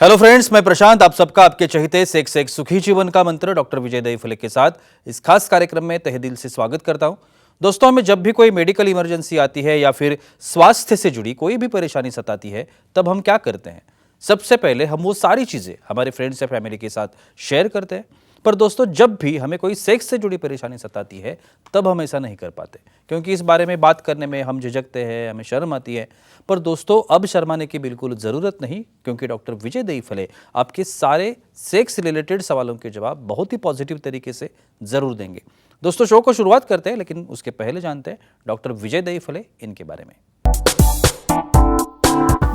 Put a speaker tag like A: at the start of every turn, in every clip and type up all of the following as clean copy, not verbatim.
A: Hello friends, मैं प्रशांत आप सबका आपके चहेते सेक्स एक सुखी जीवन का मंत्र डॉक्टर विजय दही फले के साथ इस खास कार्यक्रम में तहे दिल से स्वागत करता हूं। दोस्तों, हमें जब भी कोई मेडिकल इमरजेंसी आती है या फिर स्वास्थ्य से जुड़ी कोई भी परेशानी सताती है, तब हम क्या करते हैं? सबसे पहले हम वो सारी चीजें हमारे फ्रेंड्स या फैमिली के साथ शेयर करते हैं। पर दोस्तों, जब भी हमें कोई सेक्स से जुड़ी परेशानी सताती है, तब हम ऐसा नहीं कर पाते, क्योंकि इस बारे में बात करने में हम झिझकते हैं, हमें शर्म आती है। पर दोस्तों, अब शर्माने की बिल्कुल ज़रूरत नहीं, क्योंकि डॉक्टर विजय दही फले आपके सारे सेक्स रिलेटेड सवालों के जवाब बहुत ही पॉजिटिव तरीके से ज़रूर देंगे। दोस्तों, शो को शुरुआत करते हैं, लेकिन उसके पहले जानते हैं डॉक्टर विजय दही फले इनके बारे में।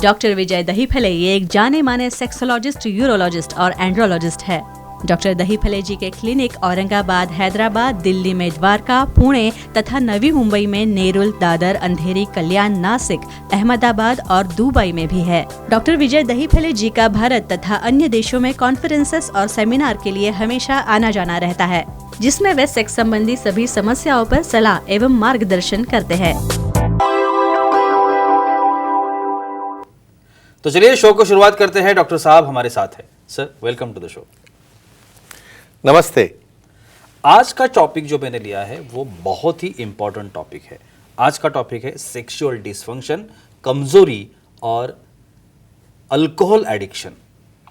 B: डॉक्टर विजय दही फले ये एक जाने माने सेक्सोलॉजिस्ट, यूरोलॉजिस्ट और एंड्रोलॉजिस्ट है। डॉक्टर दही फले जी के क्लिनिक औरंगाबाद, हैदराबाद, दिल्ली में द्वारका, पुणे तथा नवी मुंबई में नेरुल, दादर, अंधेरी, कल्याण, नासिक, अहमदाबाद और दुबई में भी है। डॉक्टर विजय दही फले जी का भारत तथा अन्य देशों में कॉन्फ्रेंसेस और सेमिनार के लिए हमेशा आना जाना रहता है, जिसमें वे सेक्स संबंधी सभी समस्याओं पर सलाह एवं मार्गदर्शन करते हैं।
A: तो चलिए शो को शुरुआत करते हैं। डॉक्टर साहब हमारे साथ है। Sir, welcome to the show.
C: नमस्ते।
A: आज का टॉपिक जो मैंने लिया है वो बहुत ही इंपॉर्टेंट टॉपिक है। आज का टॉपिक है सेक्सुअल डिसफंक्शन, कमजोरी और अल्कोहल एडिक्शन।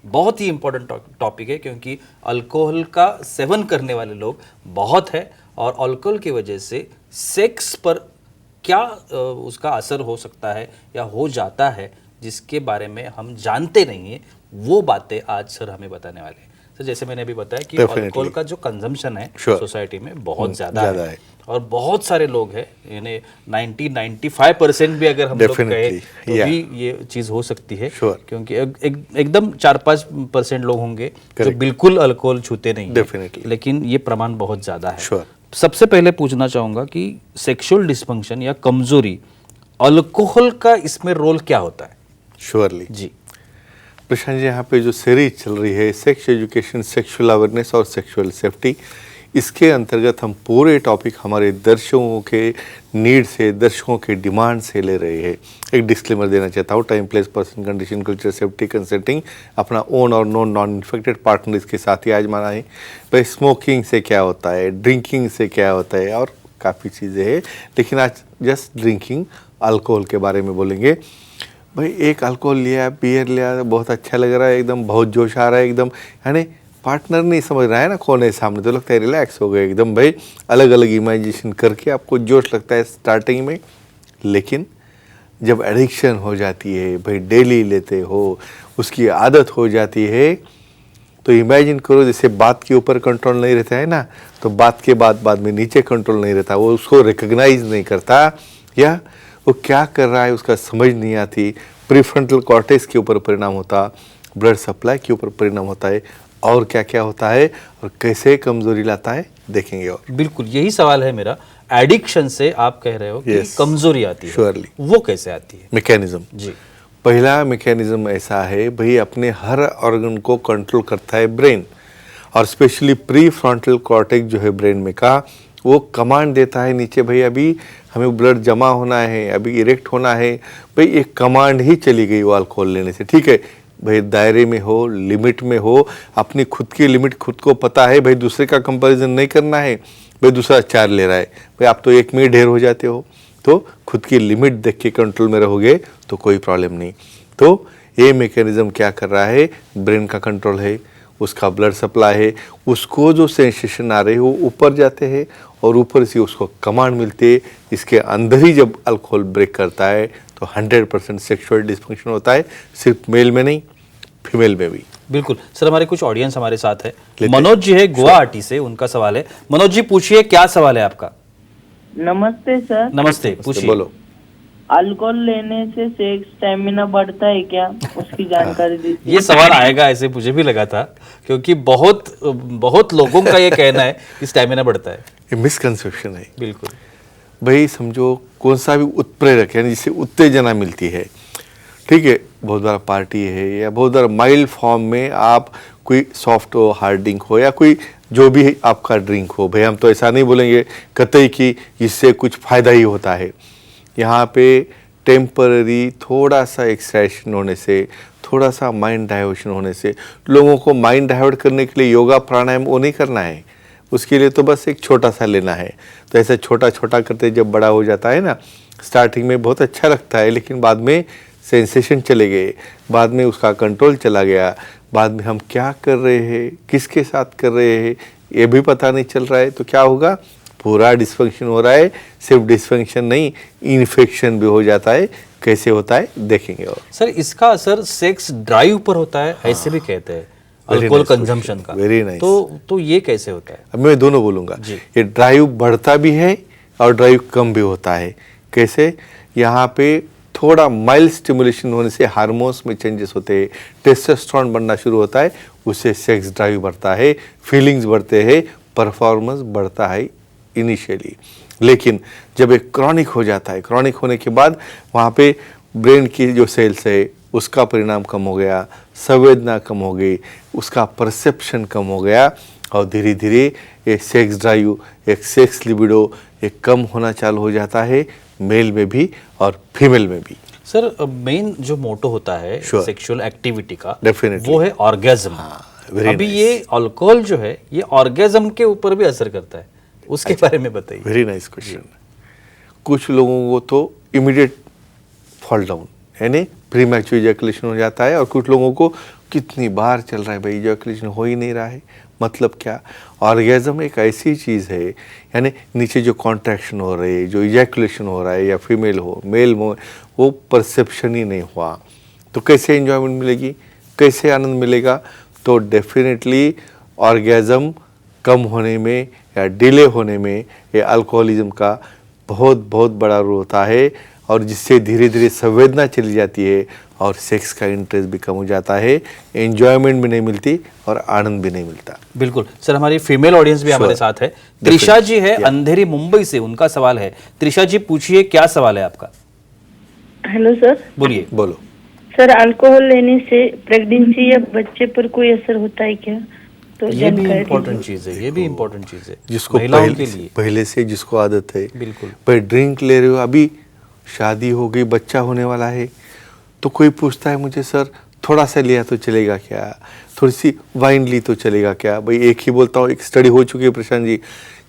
A: बहुत ही इंपॉर्टेंट टॉपिक है, क्योंकि अल्कोहल का सेवन करने वाले लोग बहुत है और अल्कोहल की वजह से सेक्स पर क्या उसका असर हो सकता है या हो जाता है, जिसके बारे में हम जानते नहीं हैं, वो बातें आज सर हमें बताने वाले हैं। सर, जैसे मैंने अभी बताया कि अल्कोहल का जो कंजम्पशन है सोसाइटी में बहुत ज़्यादा है और बहुत सारे लोग हैं, यानी 90-95% भी अगर हम लोग कहें तो भी ये चीज़ हो सकती है, क्योंकि एकदम 4-5% लोग होंगे जो बिल्कुल अल्कोहल छूते नहीं हैं, लेकिन ये प्रमाण बहुत ज़्यादा है। सबसे पहले पूछना चाहूँगा कि सेक्सुअल डिसफंक्शन या कमजोरी, अल्कोहल का इसमें रोल क्या होता है?
C: श्योरली
A: जी
C: प्रशांत जी, यहाँ पे जो सीरीज चल रही है सेक्स एजुकेशन, सेक्सुअल अवेयरनेस और सेक्सुअल सेफ्टी, इसके अंतर्गत हम पूरे टॉपिक हमारे दर्शकों के नीड से, दर्शकों के डिमांड से ले रहे हैं। एक डिस्क्लेमर देना चाहता हूँ, time, place, person, condition, culture, safety, consulting अपना ओन और नॉन इन्फेक्टेड पार्टनर इसके साथ ही आजमाना है। भाई, स्मोकिंग से क्या होता है, ड्रिंकिंग से क्या होता है और काफ़ी चीज़ें हैं, लेकिन आज जस्ट ड्रिंकिंग अल्कोहल के बारे में बोलेंगे। भाई, एक अल्कोहल लिया, बियर लिया, बहुत अच्छा लग रहा है, एकदम बहुत जोश आ रहा है, एकदम यानी पार्टनर नहीं समझ रहा है ना कौन है सामने, तो लगता है रिलैक्स हो गए एकदम। भाई, अलग अलग इमेजिनेशन करके आपको जोश लगता है स्टार्टिंग में, लेकिन जब एडिक्शन हो जाती है, भाई डेली लेते हो, उसकी आदत हो जाती है, तो इमेजिन करो जैसे बात के ऊपर कंट्रोल नहीं रहता है ना, तो बात के बाद में नीचे कंट्रोल नहीं रहता, वो उसको रिकग्नाइज नहीं करता या वो क्या कर रहा है उसका समझ नहीं आती। प्रीफ्रंटल कॉर्टेक्स के ऊपर परिणाम होता, ब्लड सप्लाई के ऊपर परिणाम होता है, और क्या क्या होता है और कैसे कमजोरी लाता है देखेंगे। और
A: बिल्कुल यही सवाल है मेरा। एडिक्शन से आप कह रहे हो कि कमजोरी आती है,
C: श्योरली
A: वो कैसे आती है?
C: मैकेनिज्म
A: जी,
C: पहला मैकेनिज्म ऐसा है, भाई अपने हर ऑर्गन को कंट्रोल करता है ब्रेन, और स्पेशली प्री फ्रंटल कॉर्टेक्स जो है ब्रेन में का, वो कमांड देता है नीचे, भाई अभी हमें ब्लड जमा होना है, अभी इरेक्ट होना है। भाई एक कमांड ही चली गई वो अल्कोहल लेने से। ठीक है भाई, दायरे में हो, लिमिट में हो, अपनी खुद की लिमिट खुद को पता है, भाई दूसरे का कंपैरिजन नहीं करना है। भाई दूसरा 4 ले रहा है, भाई आप तो 1 में ढेर हो जाते हो, तो खुद की लिमिट देख के कंट्रोल में रहोगे तो कोई प्रॉब्लम नहीं। तो ये मैकेनिज्म क्या कर रहा है, ब्रेन का कंट्रोल है, उसका ब्लड सप्लाई है, उसको जो सेंसेशन आ रहे हैं वो ऊपर जाते हैं और ऊपर से उसको कमांड मिलती है। इसके अंदर ही जब अल्कोहल ब्रेक करता है तो 100% सेक्सुअल डिसफंक्शन होता है, सिर्फ मेल में नहीं, फीमेल में भी।
A: बिल्कुल सर, हमारे कुछ ऑडियंस हमारे साथ है। मनोज जी है गुवाहाटी से, उनका सवाल है। मनोज जी, पूछिए, क्या सवाल है आपका?
D: नमस्ते सर।
A: नमस्ते, पूछिए।
C: बोलो।
D: अल्कोहल लेने से सेक्स स्टेमिना बढ़ता है क्या, उसकी जानकारी दीजिए।
A: ये सवाल आएगा ऐसे मुझे भी लगा था, क्योंकि बहुत लोगों का ये कहना है कि स्टेमिना बढ़ता है।
C: ये मिसकंसेप्शन है।
A: बिल्कुल
C: भाई समझो, कौन सा भी उत्प्रेरक यानी जिससे उत्तेजना मिलती है, ठीक है, बहुत बार पार्टी है या बहुत बार माइल्ड फॉर्म में आप कोई सॉफ्ट हो, हार्ड ड्रिंक हो या कोई जो भी आपका ड्रिंक हो, भाई हम तो ऐसा नहीं बोलेंगे कतई कि इससे कुछ फ़ायदा ही होता है। यहाँ पे टेम्पररी थोड़ा सा एक्साइटेशन होने से, थोड़ा सा माइंड डाइवर्शन होने से, लोगों को माइंड डाइवर्ट करने के लिए योगा प्राणायाम वो नहीं करना है, उसके लिए तो बस एक छोटा सा लेना है। तो ऐसा छोटा छोटा करते जब बड़ा हो जाता है ना, स्टार्टिंग में बहुत अच्छा लगता है, लेकिन बाद में सेंसेशन चले गए, बाद में उसका कंट्रोल चला गया, बाद में हम क्या कर रहे हैं, किसके साथ कर रहे हैं, ये भी पता नहीं चल रहा है। तो क्या होगा, पूरा डिस्फंक्शन हो रहा है। सिर्फ डिस्फंक्शन नहीं, इन्फेक्शन भी हो जाता है। कैसे होता है देखेंगे। और
A: सर इसका असर सेक्स ड्राइव पर होता है, ऐसे भी कहते हैं, अल्कोहल कंजम्पशन का।
C: Very nice.
A: तो ये कैसे होता है?
C: अब मैं दोनों बोलूँगा।
A: जी।
C: ये ड्राइव बढ़ता भी है और ड्राइव कम भी होता है। कैसे? यहाँ पे थोड़ा माइल्ड स्टिमुलेशन होने से हार्मोन्स में चेंजेस होते हैं, टेस्टोस्टेरोन बनना शुरू होता है, उससे सेक्स ड्राइव बढ़ता है, फीलिंग्स बढ़ते हैं, परफॉर्मेंस बढ़ता है इनिशियली। लेकिन जब एक क्रॉनिक हो जाता है, क्रॉनिक होने के बाद वहाँ पे ब्रेन की जो सेल्स है उसका परिणाम कम हो गया, संवेदना कम हो गई, उसका परसेप्शन कम हो गया, और धीरे धीरे ये सेक्स ड्राइव, एक सेक्स लिबिडो एक कम होना चालू हो जाता है, मेल में भी और फीमेल में भी।
A: सर मेन जो मोटो होता है
C: Sure.
A: सेक्सुअल एक्टिविटी का,
C: Definitely.
A: वो है ऑर्गेज्म।
C: very
A: अभी
C: nice.
A: ये अल्कोहल जो है ये ऑर्गेज्म के ऊपर भी असर करता है, उसके बारे में बताइए।
C: Very nice question. कुछ लोगों को तो इमीडिएट फॉल डाउन, यानी प्रीमैच्योर इजैकुलेशन हो जाता है, और कुछ लोगों को कितनी बार चल रहा है भाई, इजैकुलेशन हो ही नहीं रहा है। मतलब क्या, ऑर्गेज्म एक ऐसी चीज़ है, यानी नीचे जो कॉन्ट्रैक्शन हो रही है, जो इजैकुलेशन हो रहा है, या फीमेल हो मेल हो, वो परसेप्शन ही नहीं हुआ, तो कैसे एंजॉयमेंट मिलेगी, कैसे आनंद मिलेगा? तो डेफिनेटली ऑर्गेज्म कम होने में या डिले होने में ये अल्कोहलिज्म का बहुत बहुत बड़ा रोल होता है, और जिससे धीरे धीरे संवेदना चली जाती है और सेक्स का इंटरेस्ट भी कम हो जाता है, एंजॉयमेंट भी नहीं मिलती और आनंद भी नहीं मिलता।
A: बिल्कुल सर, हमारी फीमेल ऑडियंस भी हमारे साथ है। त्रिशा जी है अंधेरी मुंबई से, उनका सवाल है। त्रिशा जी पूछिए, क्या सवाल है आपका?
D: Hello sir.
A: बोलिए।
C: बोलो।
D: सर अल्कोहल लेने से प्रेगनेंसी या बच्चे पर कोई असर होता है क्या? तो
A: ये भी
D: जानकारी
A: इम्पोर्टेंट
D: दीजिए।
A: चीज है, ये भी इम्पोर्टेंट चीज है
C: जिसको
A: महिलाओं के लिए।
C: पहले से जिसको आदत है,
A: बिल्कुल।
C: पर ड्रिंक ले रहे हो, अभी शादी हो गई, बच्चा होने वाला है, तो कोई पूछता है मुझे, सर थोड़ा सा लिया तो चलेगा क्या, थोड़ी सी वाइन ली तो चलेगा क्या? भाई एक ही बोलता हूँ, एक स्टडी हो चुकी है प्रशांत जी,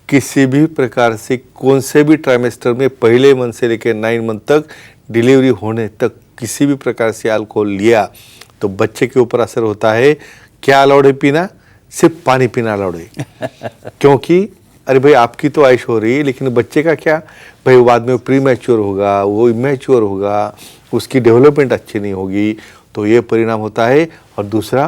C: किसी भी प्रकार से कौन से भी ट्राइमेस्टर में पहले मंथ से लेकर 9 मंथ तक डिलीवरी होने तक किसी भी प्रकार से अल्कोहल लिया तो बच्चे के ऊपर असर होता है। क्या अलाउड है पीना? सिर्फ पानी पीना अलाउड है। क्योंकि अरे भाई आपकी तो आयुष हो रही है, लेकिन बच्चे का क्या भाई, बाद में प्री मैच्योर होगा, वो इमेच्योर होगा, उसकी डेवलपमेंट अच्छी नहीं होगी, तो ये परिणाम होता है। और दूसरा,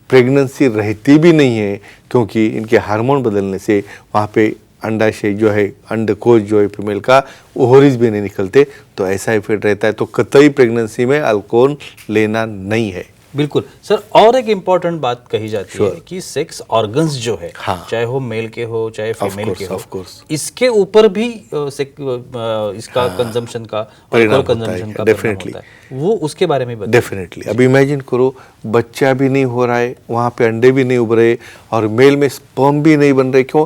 C: प्रेगनेंसी रहती भी नहीं है, क्योंकि इनके हार्मोन बदलने से वहाँ पे अंडाशय जो है, अंडकोश जो है फीमेल का, ओवरीज भी नहीं निकलते, तो ऐसा इफेक्ट रहता है। तो कतई प्रेगनेंसी में अल्कोहल लेना नहीं है।
A: बिल्कुल सर, और एक इम्पोर्टेंट बात कही जाती
C: Sure.
A: है कि सेक्स ऑर्गन्स जो है,
C: हाँ।
A: चाहे वो मेल के हो चाहे फीमेल
C: course,
A: के हो,
C: of course.
A: इसके ऊपर भी इसका कंजम्पशन का,
C: परिणाम
A: अल्कोहल
C: होता है,
A: कंजम्पशन का परिणाम
C: definitely.
A: होता है। वो उसके बारे में बताइए।
C: डेफिनेटली। अब इमेजिन करो, बच्चा भी नहीं हो रहा है, वहाँ पे अंडे भी नहीं उभ रहे, और मेल में स्पर्म भी नहीं बन रहे। क्यों?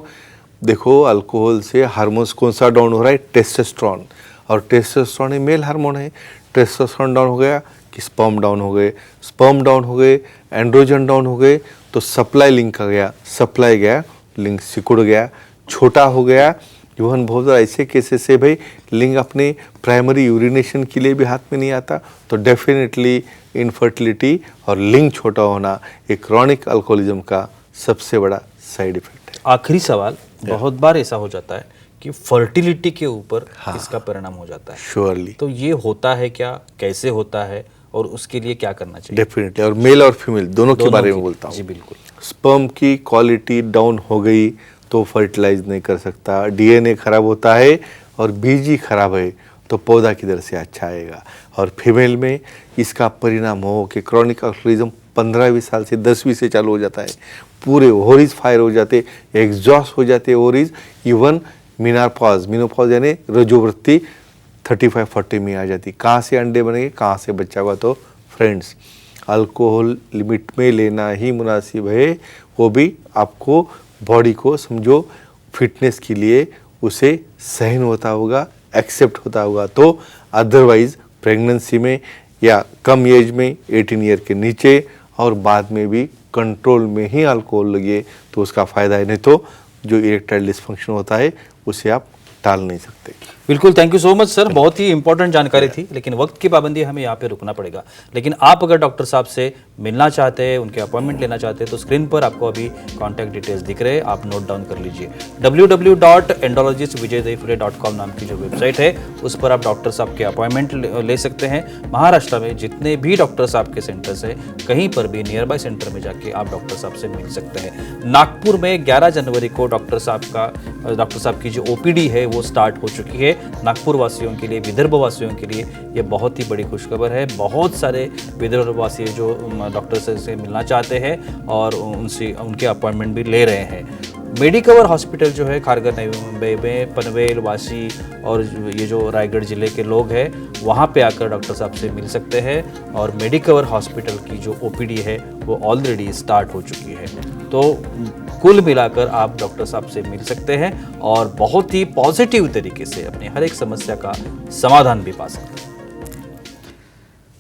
C: देखो, अल्कोहल से हार्मोन्स कौन सा डाउन हो रहा है? टेस्टोस्टेरोन, और टेस्टोस्टेरोन ही मेल हार्मोन है। टेस्टोस्टेरोन डाउन हो गया कि स्पर्म डाउन हो गए, स्पर्म डाउन हो गए, एंड्रोजन डाउन हो गए, तो सप्लाई लिंक का गया, सप्लाई गया, लिंक सिकुड़ गया, छोटा हो गया। इवन बहुत ज़्यादा ऐसे केसेस से भाई लिंग अपने प्राइमरी यूरिनेशन के लिए भी हाथ में नहीं आता, तो डेफिनेटली इनफर्टिलिटी और लिंग छोटा होना एक क्रॉनिक अल्कोहलिज्म का सबसे बड़ा साइड इफेक्ट है।
A: आखिरी सवाल, बहुत बार ऐसा हो जाता है कि फर्टिलिटी के ऊपर इसका परिणाम हो जाता है।
C: श्योरली।
A: तो ये होता है क्या, कैसे होता है, और उसके लिए क्या करना चाहिए?
C: डेफिनेटली। और मेल और फीमेल दोनों के बारे में बोलता
A: जी
C: हूँ।
A: बिल्कुल।
C: स्पर्म की क्वालिटी डाउन हो गई तो फर्टिलाइज नहीं कर सकता, डीएनए खराब होता है, और बीज ही खराब है तो पौधा किधर से अच्छा आएगा। और फीमेल में इसका परिणाम हो कि क्रॉनिक अल्कोहलिज्म 15-20 साल से 10-20 से चालू हो जाता है, पूरे ओवरीज फायर हो जाते, एग्जॉस्ट हो जाते ओवरीज, इवन मिनोपॉज यानी रजोवृत्ति 35-40 में आ जाती। कहाँ से अंडे बनेंगे, कहाँ से बच्चा हुआ? तो फ्रेंड्स, अल्कोहल लिमिट में लेना ही मुनासिब है, वो भी आपको बॉडी को समझो फिटनेस के लिए उसे सहन होता होगा, एक्सेप्ट होता होगा। तो अदरवाइज प्रेगनेंसी में या कम एज में 18 ईयर के नीचे और बाद में भी कंट्रोल में ही अल्कोहल लगे तो उसका फ़ायदा है, नहीं तो जो इरेक्टाइल डिस्फंक्शन होता है उसे आप टाल नहीं सकते।
A: बिल्कुल, thank you so much sir, बहुत ही इंपॉर्टेंट जानकारी थी, लेकिन वक्त की पाबंदी हमें यहाँ पे रुकना पड़ेगा। लेकिन आप अगर डॉक्टर साहब से मिलना चाहते हैं, उनके अपॉइंटमेंट लेना चाहते हैं, तो स्क्रीन पर आपको अभी कॉन्टैक्ट डिटेल्स दिख रहे हैं, आप नोट डाउन कर लीजिए। www.andrologistvijaydahipale.com नाम की जो वेबसाइट है उस पर आप डॉक्टर साहब के अपॉइंटमेंट ले सकते हैं। महाराष्ट्र में जितने भी डॉक्टर साहब के सेंटर्स हैं, कहीं पर भी नियर बाय सेंटर में जाके आप डॉक्टर साहब से मिल सकते हैं। नागपुर में 11 जनवरी को डॉक्टर साहब की जो ओपीडी है वो स्टार्ट हो चुकी है। नागपुर वासियों के लिए, विदर्भ वासियों के लिए ये बहुत ही बड़ी खुशखबर है। बहुत सारे विदर्भ वासी जो डॉक्टर से मिलना चाहते हैं और उनके अपॉइंटमेंट भी ले रहे हैं। मेडिकवर हॉस्पिटल जो है खारघर नवी मुंबई में, पनवेल, वाशी और ये जो रायगढ़ जिले के लोग हैं वहाँ पे आकर डॉक्टर साहब से मिल सकते हैं। और मेडिकवर हॉस्पिटल की जो ओपीडी है वो ऑलरेडी स्टार्ट हो चुकी है। तो कुल मिलाकर आप डॉक्टर साहब से मिल सकते हैं और बहुत ही पॉजिटिव तरीके से अपनी हर एक समस्या का समाधान भी पा सकते हैं।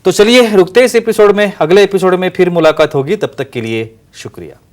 A: तो चलिए रुकते इस एपिसोड में, अगले एपिसोड में फिर मुलाकात होगी, तब तक के लिए शुक्रिया।